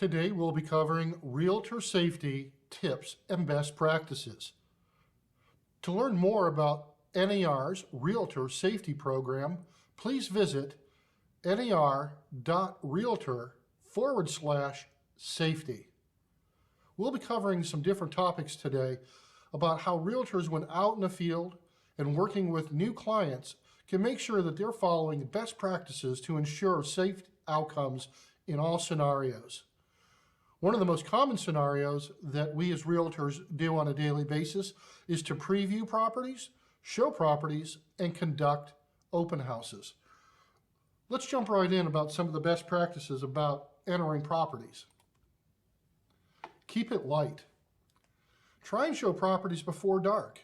Today we'll be covering realtor safety tips and best practices. To learn more about NAR's Realtor Safety Program, please visit nar.realtor/safety. We'll be covering some different topics today about how realtors, when out in the field and working with new clients, can make sure that they're following best practices to ensure safe outcomes in all scenarios. One of the most common scenarios that we as realtors do on a daily basis is to preview properties, show properties, and conduct open houses. Let's jump right in about some of the best practices about entering properties. Keep it light. Try and show properties before dark,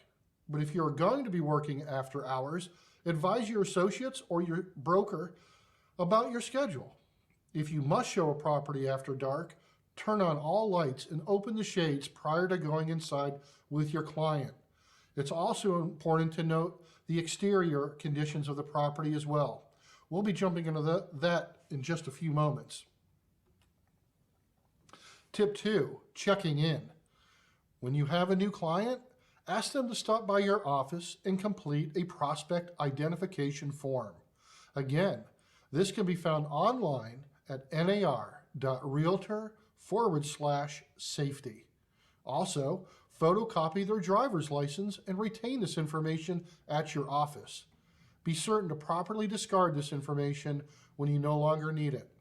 but if you're going to be working after hours, advise your associates or your broker about your schedule. If you must show a property after dark, turn on all lights and open the shades prior to going inside with your client. It's also important to note the exterior conditions of the property as well. We'll be jumping into that in just a few moments. Tip 2, checking in. When you have a new client, ask them to stop by your office and complete a prospect identification form. Again, this can be found online at nar.realtor/safety. Also, photocopy their driver's license and retain this information at your office. Be certain to properly discard this information when you no longer need it.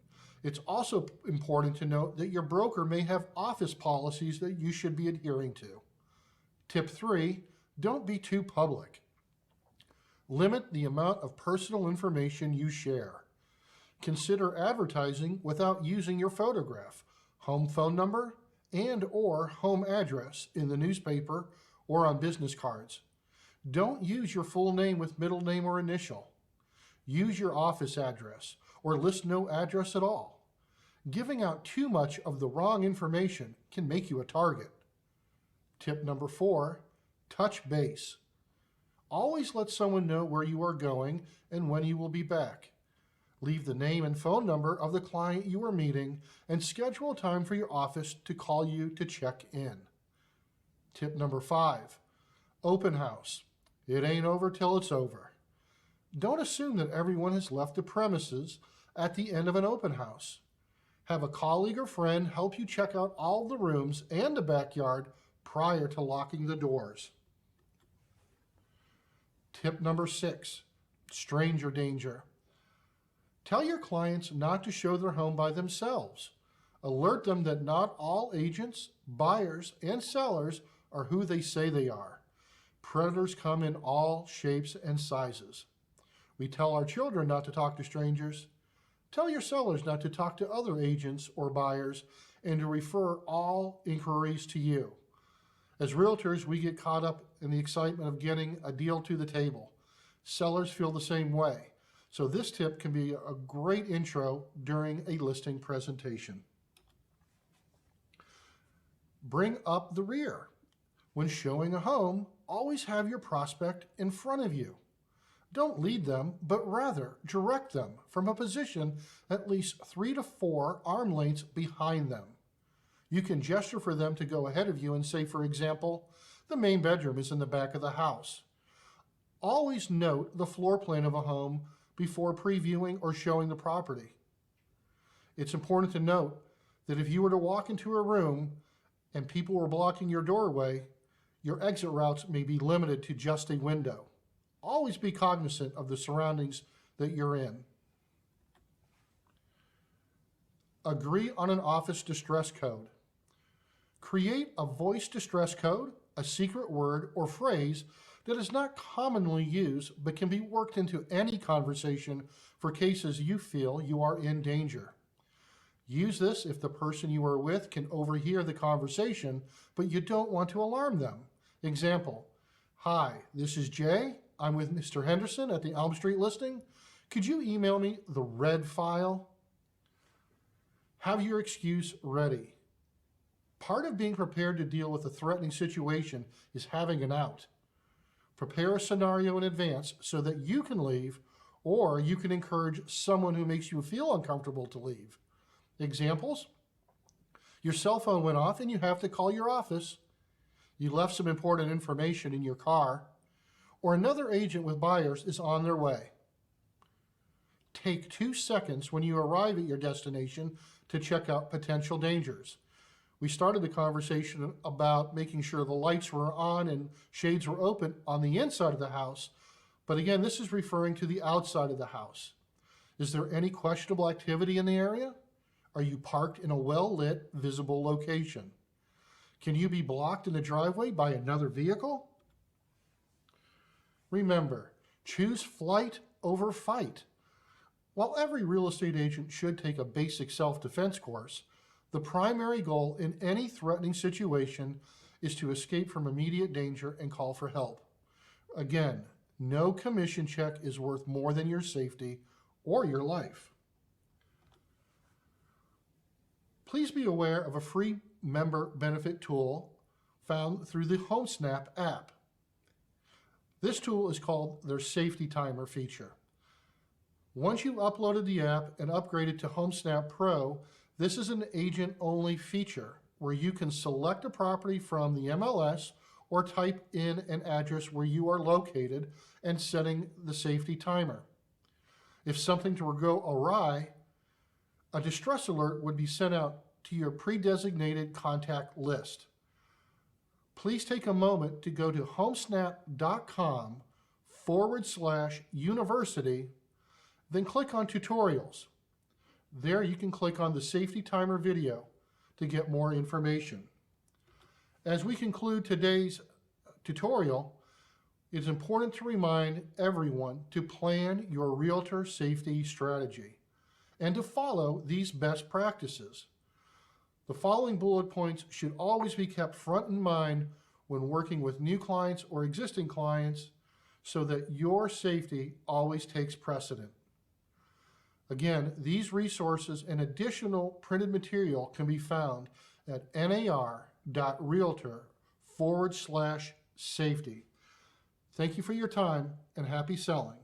It's also important to note that your broker may have office policies that you should be adhering to. Tip 3, don't be too public. Limit the amount of personal information you share. Consider advertising without using your photograph, home phone number, and/or home address in the newspaper or on business cards. Don't use your full name with middle name or initial. Use your office address or list no address at all. Giving out too much of the wrong information can make you a target. Tip number 4, touch base. Always let someone know where you are going and when you will be back. Leave the name and phone number of the client you are meeting and schedule a time for your office to call you to check in. Tip number 5, open house. It ain't over till it's over. Don't assume that everyone has left the premises at the end of an open house. Have a colleague or friend help you check out all the rooms and the backyard prior to locking the doors. Tip number 6, stranger danger. Tell your clients not to show their home by themselves. Alert them that not all agents, buyers, and sellers are who they say they are. Predators come in all shapes and sizes. We tell our children not to talk to strangers. Tell your sellers not to talk to other agents or buyers and to refer all inquiries to you. As realtors, we get caught up in the excitement of getting a deal to the table. Sellers feel the same way. So this tip can be a great intro during a listing presentation. Bring up the rear. When showing a home, always have your prospect in front of you. Don't lead them, but rather direct them from a position at least 3 to 4 arm lengths behind them. You can gesture for them to go ahead of you and say, for example, the main bedroom is in the back of the house. Always note the floor plan of a home before previewing or showing the property. It's important to note that if you were to walk into a room and people were blocking your doorway, your exit routes may be limited to just a window. Always be cognizant of the surroundings that you're in. Agree on an office distress code. Create a voice distress code, a secret word or phrase that is not commonly used but can be worked into any conversation for cases you feel you are in danger. Use this if the person you are with can overhear the conversation, but you don't want to alarm them. Example, hi, this is Jay. I'm with Mr. Henderson at the Elm Street listing. Could you email me the red file? Have your excuse ready. Part of being prepared to deal with a threatening situation is having an out. Prepare a scenario in advance so that you can leave, or you can encourage someone who makes you feel uncomfortable to leave. Examples: Your cell phone went off and you have to call your office. You left some important information in your car, or another agent with buyers is on their way. Take 2 seconds when you arrive at your destination to check out potential dangers. We started the conversation about making sure the lights were on and shades were open on the inside of the house, but again, this is referring to the outside of the house. Is there any questionable activity in the area? Are you parked in a well-lit, visible location? Can you be blocked in the driveway by another vehicle? Remember, choose flight over fight. While every real estate agent should take a basic self-defense course, the primary goal in any threatening situation is to escape from immediate danger and call for help. Again, no commission check is worth more than your safety or your life. Please be aware of a free member benefit tool found through the HomeSnap app. This tool is called their Safety Timer feature. Once you've uploaded the app and upgraded to HomeSnap Pro, this is an agent-only feature where you can select a property from the MLS or type in an address where you are located and setting the safety timer. If something were to go awry, a distress alert would be sent out to your pre-designated contact list. Please take a moment to go to homesnap.com/university, then click on tutorials. There you can click on the safety timer video to get more information. As we conclude today's tutorial, it's important to remind everyone to plan your realtor safety strategy and to follow these best practices. The following bullet points should always be kept front in mind when working with new clients or existing clients so that your safety always takes precedent. Again, these resources and additional printed material can be found at nar.realtor/safety. Thank you for your time and happy selling.